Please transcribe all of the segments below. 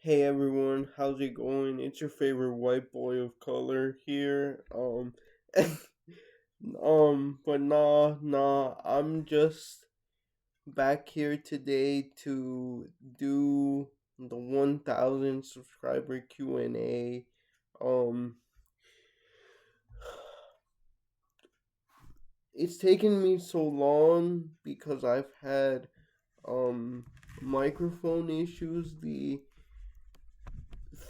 Hey everyone, how's it going? It's your favorite white boy of color here. But I'm just back here today to do the 1000 subscriber Q&A. Um, it's taken me so long because I've had um microphone issues. The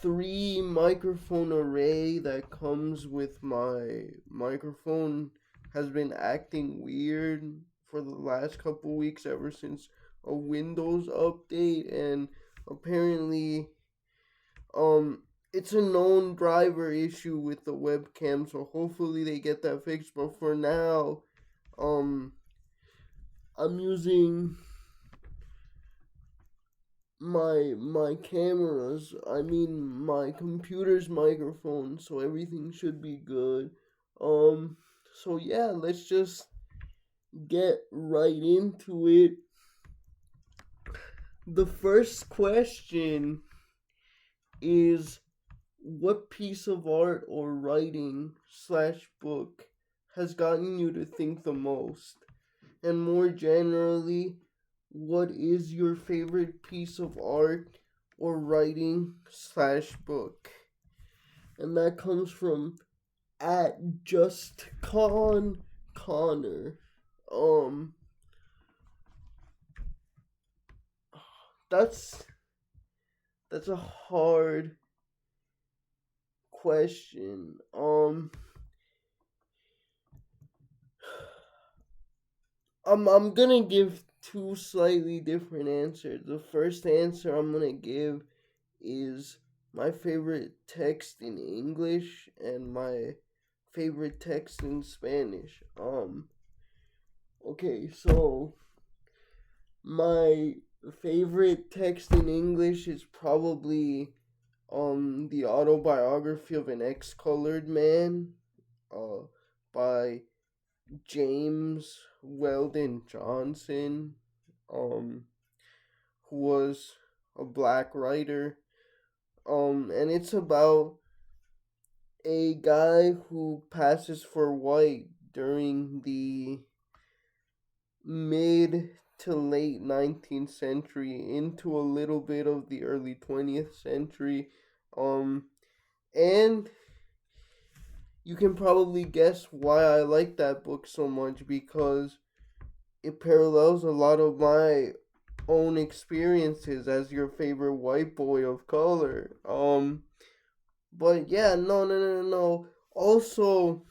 three microphone array that comes with my microphone has been acting weird for the last couple weeks ever since a Windows update, and apparently it's a known driver issue with the webcam, so hopefully they get that fixed. But for now, um I'm using my cameras, I mean my computer's microphone, so everything should be good. Um so yeah, let's just get right into it. The first question is, what piece of art or writing slash book has gotten you to think the most? And more generally, what is your favorite piece of art or writing slash book? And that comes from at just Connor. Um, that's that's a hard question. I'm gonna give two slightly different answers. The first answer I'm gonna give is my favorite text in English and my favorite text in Spanish. Okay, so my favorite text in English is probably the autobiography of an ex-colored man uh by James Weldon Johnson, um who was a black writer. And it's about a guy who passes for white during the mid to late 19th century into a little bit of the early 20th century. Um, and you can probably guess why I like that book so much, because it parallels a lot of my own experiences as your favorite white boy of color. But yeah, no. Also,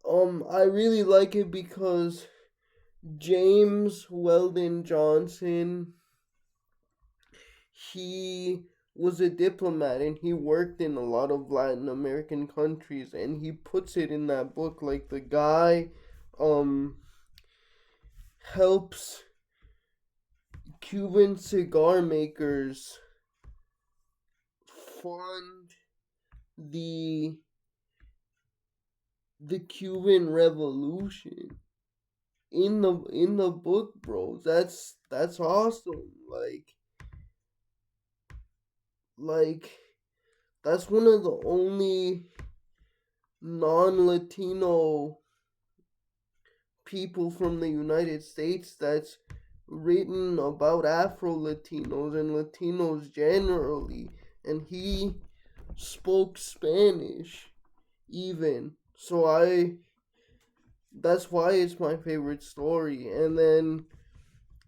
I really like it because James Weldon Johnson, he was a diplomat and he worked in a lot of Latin American countries, and he puts it in that book like the guy um helps Cuban cigar makers fund the the Cuban Revolution in the book, bro. That's awesome. Like that's one of the only non-Latino people from the United States that's written about Afro Latinos and Latinos generally, and he spoke Spanish even. So I that's why it's my favorite story. And then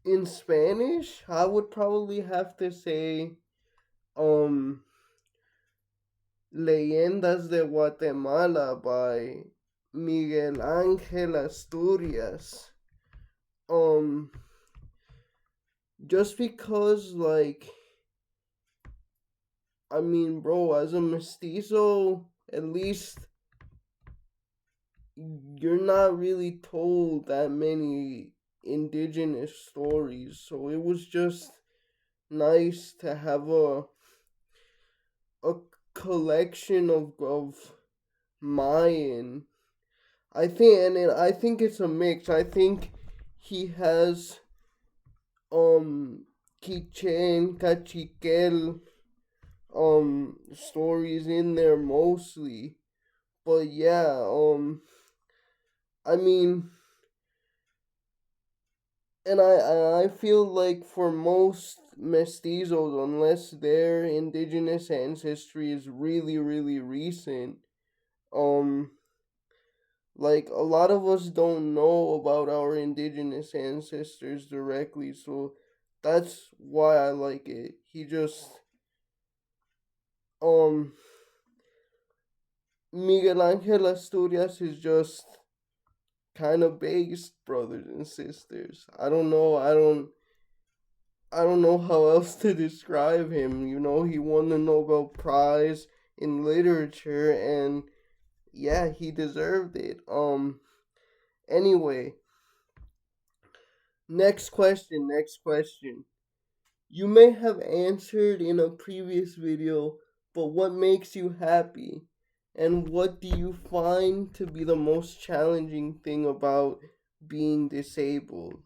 in Spanish, I would probably have to say um Leyendas de Guatemala by Miguel Ángel Asturias. Um just because, like, I mean, bro, as a mestizo, at least you're not really told that many indigenous stories. So it was just nice to have a collection of Mayan. I think it's a mix. I think he has um Quichen, Cachiquel. stories in there mostly. But yeah, I mean, and I feel like for most mestizos, unless their indigenous ancestry is really really recent, um like a lot of us don't know about our indigenous ancestors directly, so that's why I like it. He just um Miguel Angel Asturias is just kind of based, brothers and sisters. I don't know how else to describe him. You know, he won the Nobel Prize in literature, and yeah, he deserved it. Anyway, next question. You may have answered in a previous video, but what makes you happy? And what do you find to be the most challenging thing about being disabled?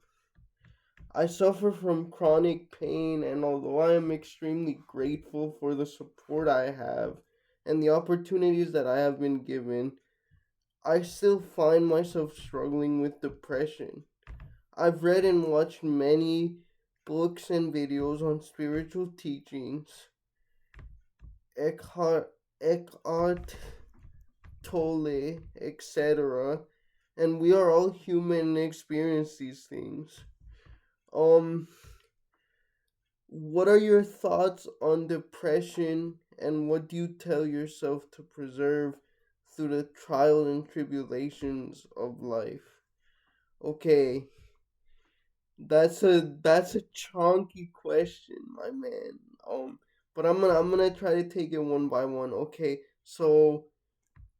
I suffer from chronic pain, and although I am extremely grateful for the support I have and the opportunities that I have been given, I still find myself struggling with depression. I've read and watched many books and videos on spiritual teachings, Eckhart Tolle, etc. And we are all human and experience these things. Um, what are your thoughts on depression, and what do you tell yourself to preserve through the trials and tribulations of life? Okay, that's a chunky question, my man. But I'm gonna try to take it one by one. Okay, so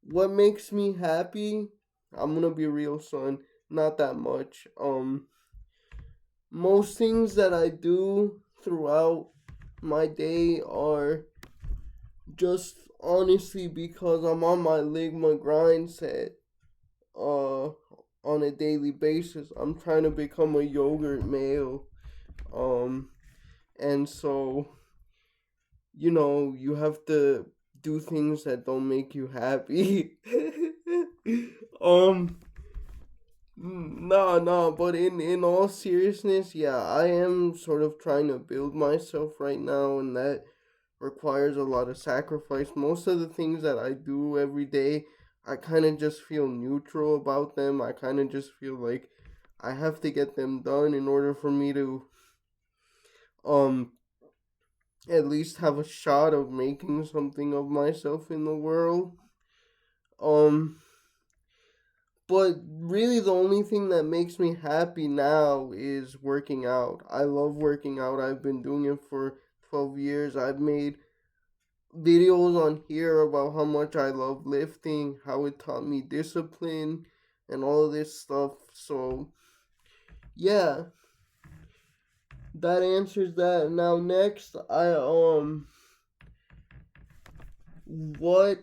what makes me happy? I'm gonna be real, son. Not that much. Most things that I do throughout my day are just honestly because I'm on my Ligma grind set. Uh, on a daily basis, I'm trying to become a yogurt male. Um, and so you have to do things that don't make you happy. um no, but in all seriousness, yeah, I am sort of trying to build myself right now, and that requires a lot of sacrifice. Most of the things that I do every day, I kind of just feel neutral about them. I kind of just feel like I have to get them done in order for me to um at least have a shot of making something of myself in the world. Um, but really, the only thing that makes me happy now is working out. I love working out. I've been doing it for 12 years. I've made videos on here about how much I love lifting, how it taught me discipline, and all of this stuff. So, yeah, that answers that. Now, next, what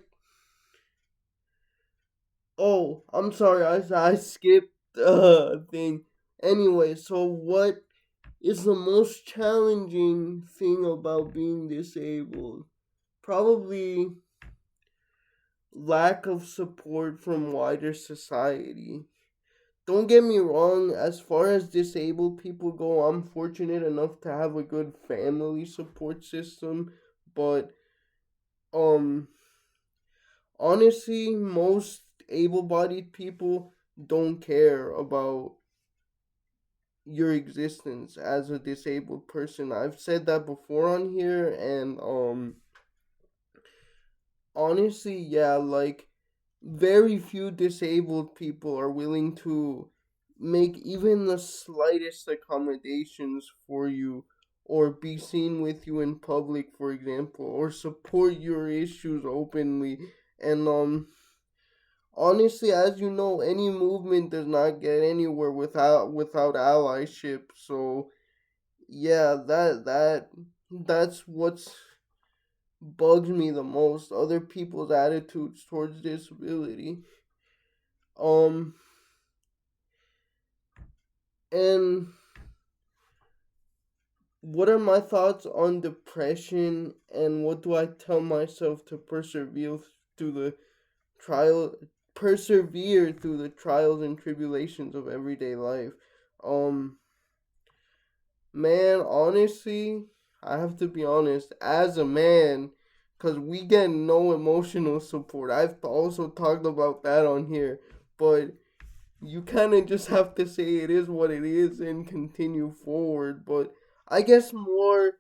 Oh, I'm sorry. I skipped thing. Anyway, so what is the most challenging thing about being disabled? Probably lack of support from wider society. Don't get me wrong, as far as disabled people go, I'm fortunate enough to have a good family support system, but um honestly, most able-bodied people don't care about your existence as a disabled person. I've said that before on here, and honestly, yeah, like very few disabled people are willing to make even the slightest accommodations for you, or be seen with you in public, for example, or support your issues openly. And honestly, as you know, any movement does not get anywhere without allyship. So yeah, that's what's bugs me the most. Other people's attitudes towards disability. Um, and what are my thoughts on depression, and what do I tell myself to through the trial persevere through the trials and tribulations of everyday life? Um Man, honestly, I have to be honest, as a man, because we get no emotional support. I've also talked about that on here, but you kind of just have to say it is what it is and continue forward. But I guess more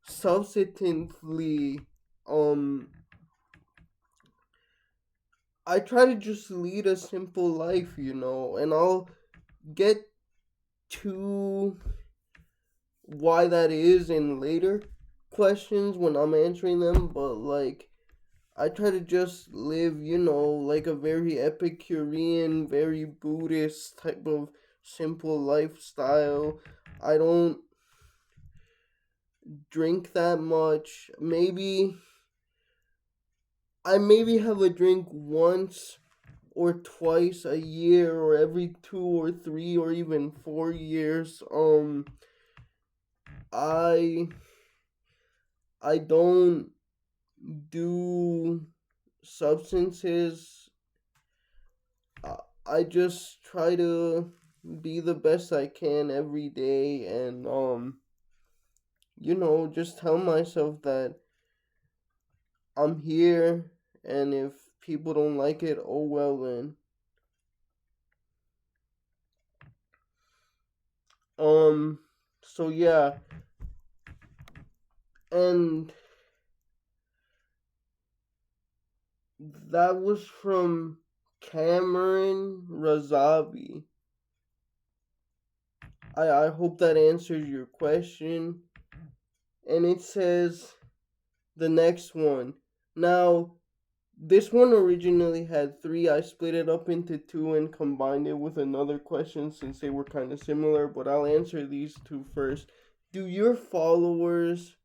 substantively, um, I try to just lead a simple life, and I'll get to why that is in later questions when I'm answering them, but like I try to just live, like a very Epicurean, very Buddhist type of simple lifestyle. I don't drink that much. Maybe have a drink once or twice a year or every 2 or 3 or even 4 years. I I don't do substances. I just try to be the best I can every day, and just tell myself that I'm here, and if people don't like it, oh well then. Um so yeah, and that was from Cameron Razabi. I hope that answers your question. And it says the next one. Now, this one originally had three. I split it up into two and combined it with another question since they were kind of similar, but I'll answer these two first. Do your followers,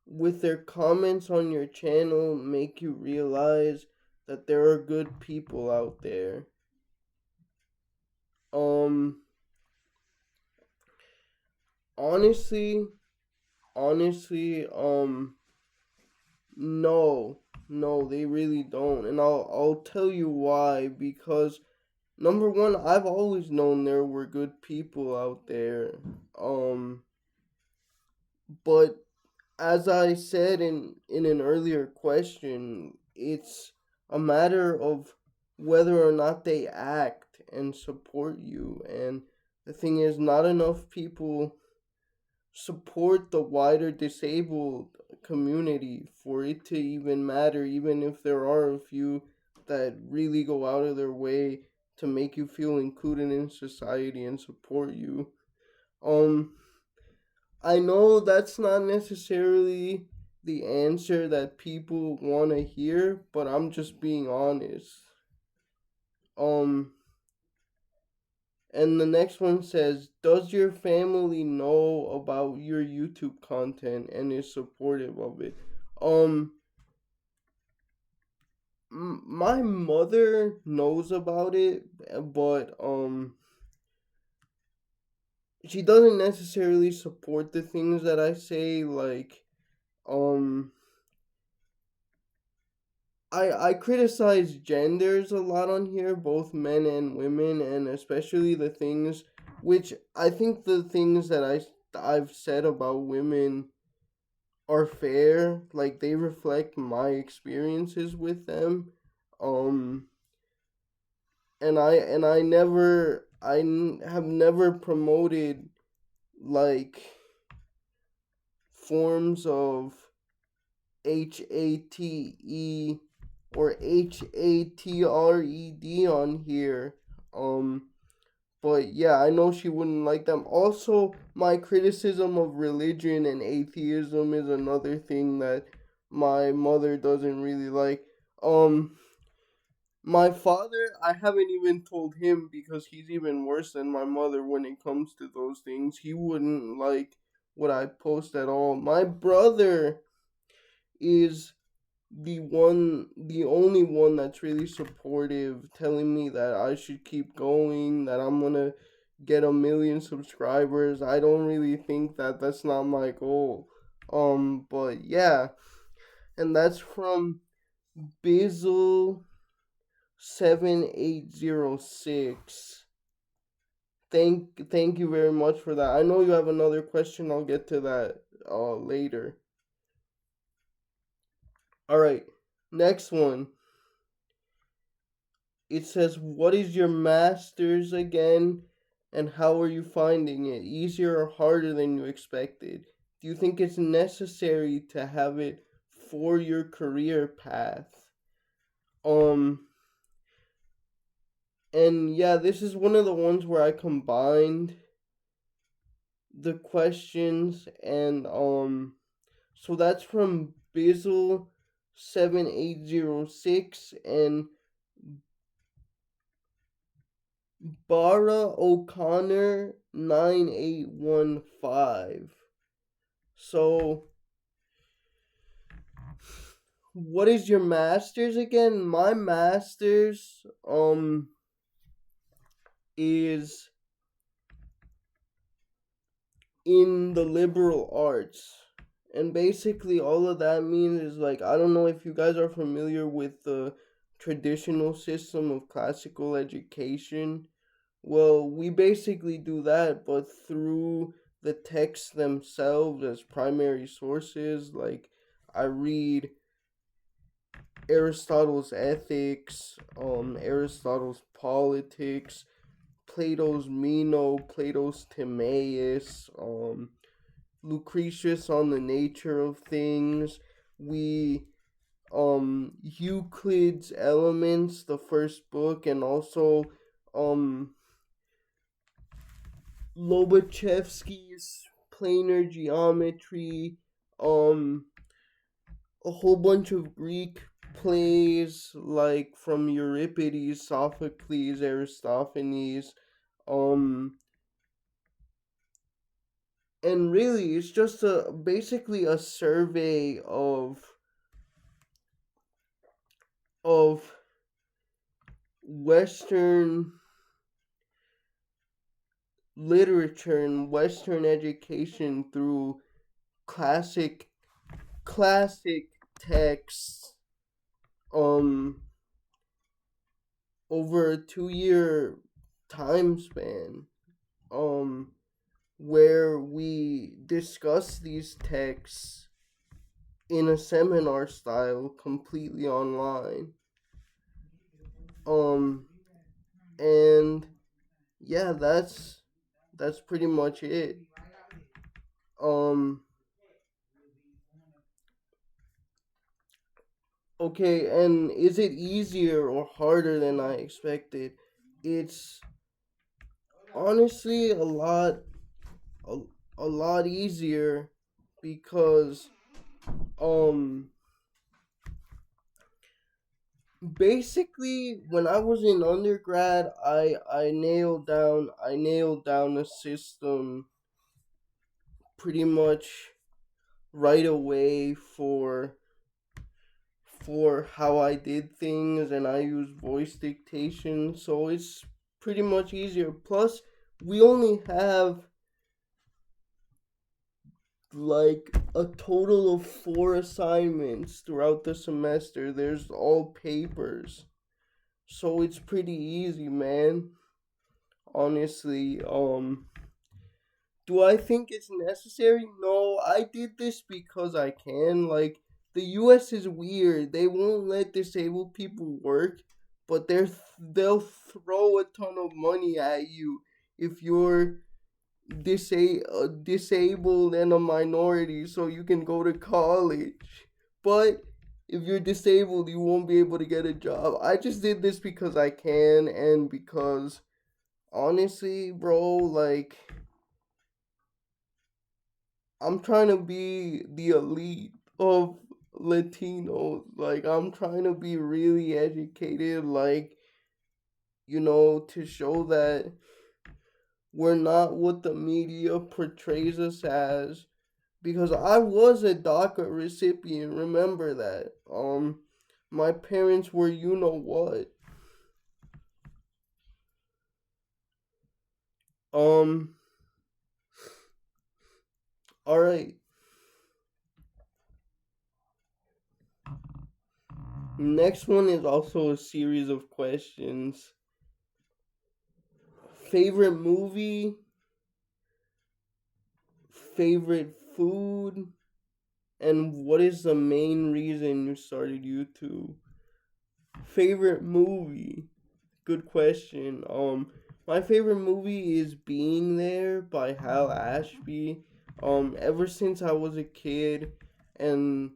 with their comments on your channel, make you realize that there are good people out there? Um, honestly, honestly, no, no, they really don't, and I'll tell you why. Because number one, I've always known there were good people out there. Um, but as I said in an earlier question, it's a matter of whether or not they act and support you. And the thing is, not enough people support the wider disabled community for it to even matter, even if there are a few that really go out of their way to make you feel included in society and support you. Um I know that's not necessarily the answer that people want to hear, but I'm just being honest. Um And the next one says, does your family know about your YouTube content and is supportive of it? Um, my mother knows about it, but she doesn't necessarily support the things that I say. Like, um, I criticize genders a lot on here, both men and women, and especially the things which I think the things that I've said about women are fair. Like they reflect my experiences with them. Um, and I have never promoted like forms of HATE or HATRED on here. Um, but yeah, I know she wouldn't like them. Also, my criticism of religion and atheism is another thing that my mother doesn't really like. Um, my father, I haven't even told him because he's even worse than my mother when it comes to those things. He wouldn't like what I post at all. My brother is the only one that's really supportive, telling me that I should keep going, that I'm gonna get 1 million subscribers. I don't really think that that's not my goal. But yeah, and that's from Bizzle 7806. Thank you very much for that. I know you have another question. I'll get to that later. All right. Next one. It says, "What is your master's again and how are you finding it? Easier or harder than you expected? Do you think it's necessary to have it for your career path?" Um and yeah, this is one of the ones where I combined the questions, and so that's from Bizzle 7806 and Bara O'Connor 9815. So what is your master's again? My master's is in the liberal arts. And basically, all of that means is like, I don't know if you guys are familiar with the traditional system of classical education. Well, we basically do that, but through the texts themselves as primary sources. Like, I read Aristotle's Ethics, Aristotle's Politics, Plato's Meno, Plato's Timaeus, Lucretius on the nature of things. We Euclid's Elements, the first book, and also um Lobachevsky's Planar Geometry, um a whole bunch of Greek plays like from Euripides, Sophocles, Aristophanes, um and really it's just a basically a survey of Western literature and Western education through classic classic texts um over a 2 year time span, um where we discuss these texts in a seminar style completely online. um and yeah, that's pretty much it. um okay, and is it easier or harder than I expected? It's honestly a, a lot easier because um basically when I was in undergrad, I nailed down a system pretty much right away for how I did things, and I use voice dictation, so it's pretty much easier. Plus, we only have like a total of 4 assignments throughout the semester. There's all papers. So it's pretty easy, man. Honestly, do I think it's necessary? No, I did this because I can. Like, the US is weird. They won't let disabled people work, but they'll throw a ton of money at you if you're disabled and a minority, so you can go to college. But if you're disabled, you won't be able to get a job. I just did this because I can, and because honestly, bro, like, I'm trying to be the elite of Latinos. Like, I'm trying to be really educated, like, to show that we're not what the media portrays us as. Because I was a DACA recipient, remember that. My parents were what. Um. All right. Next one is also a series of questions. Favorite movie, favorite food, and what is the main reason you started YouTube? Favorite movie. Good question. My favorite movie is Being There by Hal Ashby. Ever since I was a kid, and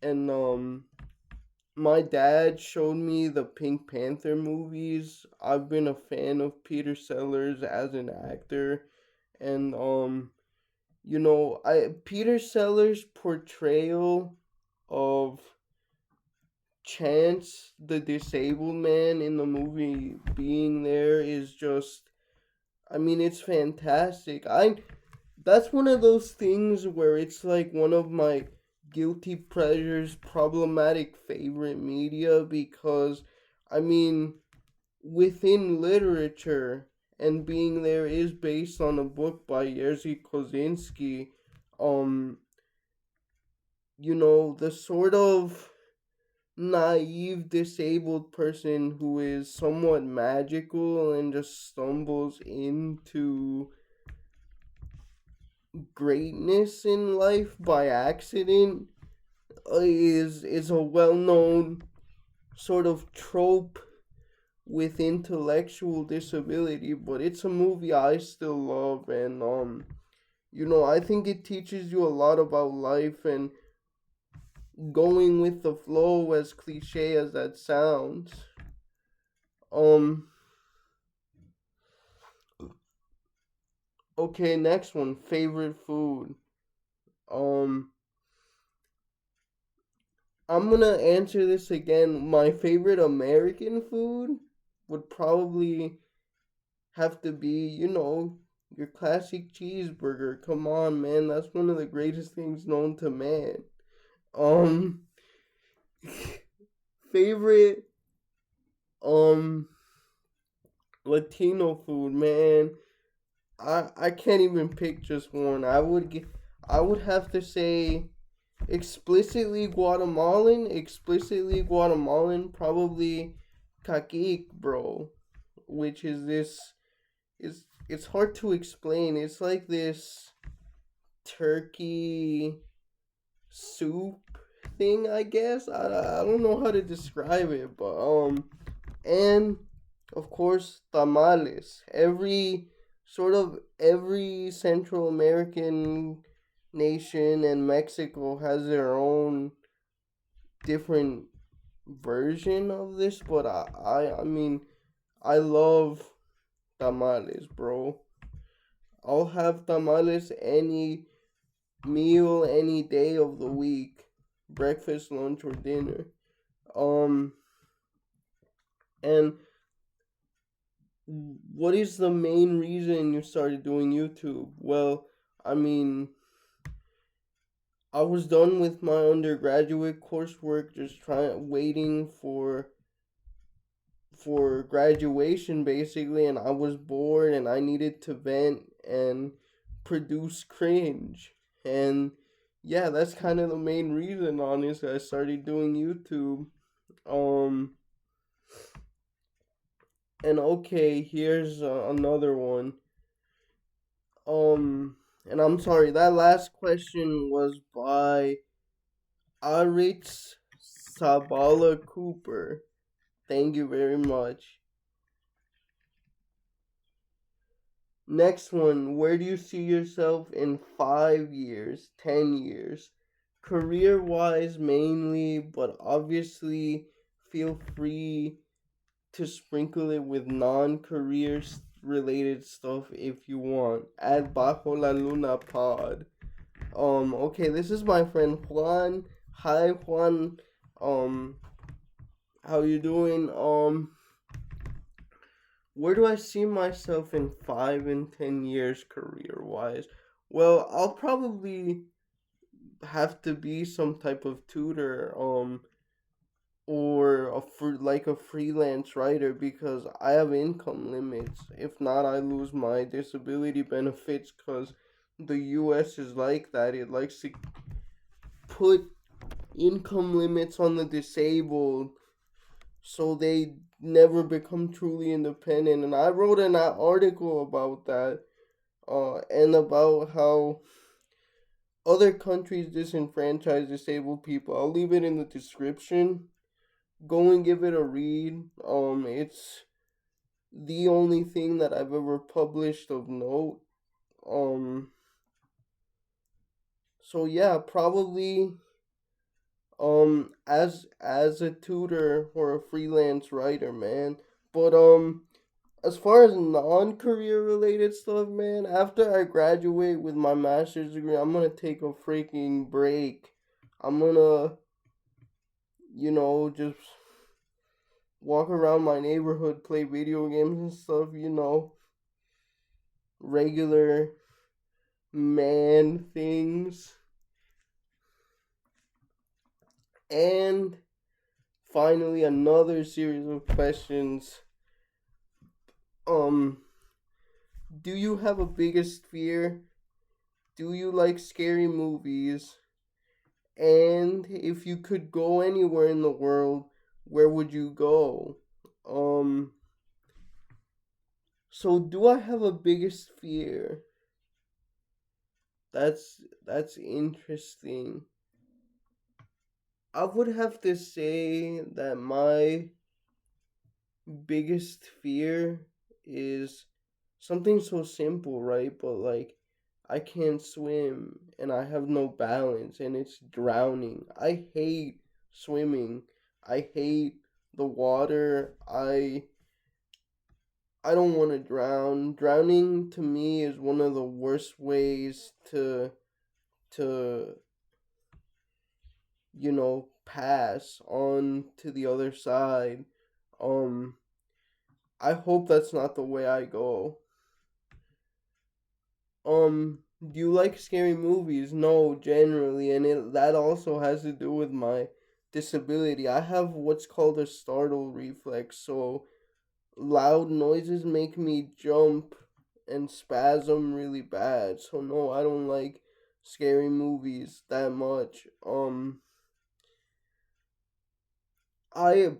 and my dad showed me the Pink Panther movies. I've been a fan of Peter Sellers as an actor, and I Peter Sellers' portrayal of Chance, the disabled man in the movie Being There is just, I mean, it's fantastic. I That's one of those things where it's like one of my guilty pleasures, problematic favorite media because I mean, within literature, and Being There is based on a book by Jerzy Kosinski. Um, the sort of naive disabled person who is somewhat magical and just stumbles into greatness in life by accident is a well-known sort of trope with intellectual disability, but it's a movie I still love, and I think it teaches you a lot about life and going with the flow, as cliche as that sounds. Um okay, next one, favorite food. Um I'm gonna answer this again. My favorite American food would probably have to be, your classic cheeseburger. Come on, man, that's one of the greatest things known to man. Um Favorite um Latino food, man. I can't even pick just one. I would have to say explicitly Guatemalan, probably caquic, bro, which is this is it's hard to explain. It's like this turkey soup thing, I guess. I don't know how to describe it, but and of course tamales. Every Central American nation and Mexico has their own different version of this, but I mean I love tamales, bro. I'll have tamales any meal, any day of the week, breakfast, lunch, or dinner. Um, and what is the main reason you started doing YouTube? Well, I mean, I was done with my undergraduate coursework, just waiting for graduation basically, and I was bored and I needed to vent and produce cringe. And yeah, that's kind of the main reason, honestly, I started doing YouTube. Um, and okay, here's another one. Um, and I'm sorry, that last question was by Aritz Sabala Cooper. Thank you very much. Next one, where do you see yourself in 5 years, 10 years? Career wise, mainly, but obviously, feel free to sprinkle it with non career related stuff if you want. At Bajo la Luna Pod. Okay, this is my friend Juan. Hi, Juan. Um, how you doing? Where do I see myself in 5 and 10 years career wise? Well, I'll probably have to be some type of tutor. or like a freelance writer because I have income limits. If not, I lose my disability benefits because the U.S. is like that. It likes to put income limits on the disabled so they never become truly independent. And I wrote an article about that, and about how other countries disenfranchise disabled people. I'll leave it in the description. Go and give it a read. It's the only thing that I've ever published of note. Um, so yeah, probably as a tutor or a freelance writer, man. But as far as non-career related stuff, man, after I graduate with my master's degree, I'm gonna take a freaking break. I'm gonna, just walk around my neighborhood, play video games and stuff, regular man things. And finally, another series of questions. Um, do you have a biggest fear? Do you like scary movies? And if you could go anywhere in the world, where would you go? Um, so do I have a biggest fear? That's interesting. I would have to say that my biggest fear is something so simple, right? But like, I can't swim and I have no balance and it's drowning. I hate swimming. I hate the water. I don't want to drown. Drowning to me is one of the worst ways to pass on to the other side. Um I hope that's not the way I go. Do you like scary movies? No, generally, and that also has to do with my disability. I have what's called a startle reflex, so loud noises make me jump and spasm really bad. So no, I don't like scary movies that much. I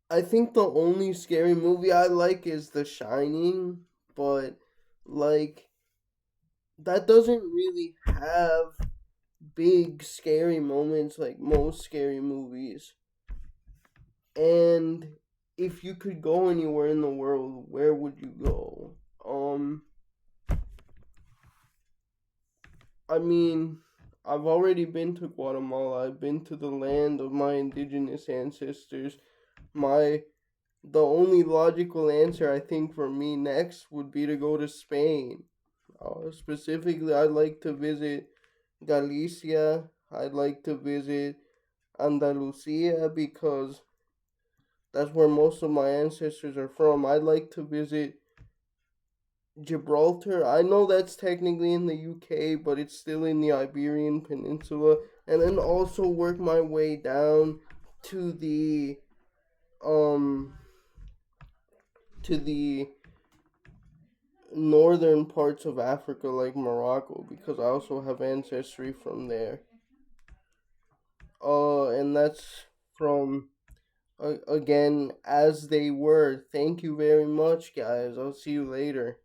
I think the only scary movie I like is The Shining, but like that doesn't really have big scary moments like most scary movies. And if you could go anywhere in the world, where would you go? Um I mean, I've already been to Guatemala. I've been to the land of my indigenous ancestors. My The only logical answer I think for me next would be to go to Spain. Specifically, I'd like to visit Galicia. I'd like to visit Andalusia because that's where most of my ancestors are from. I'd like to visit Gibraltar. I know that's technically in the UK, but it's still in the Iberian Peninsula. And then also work my way down to the um to the northern parts of Africa like Morocco because I also have ancestry from there. And that's from again as they were. Thank you very much, guys. I'll see you later.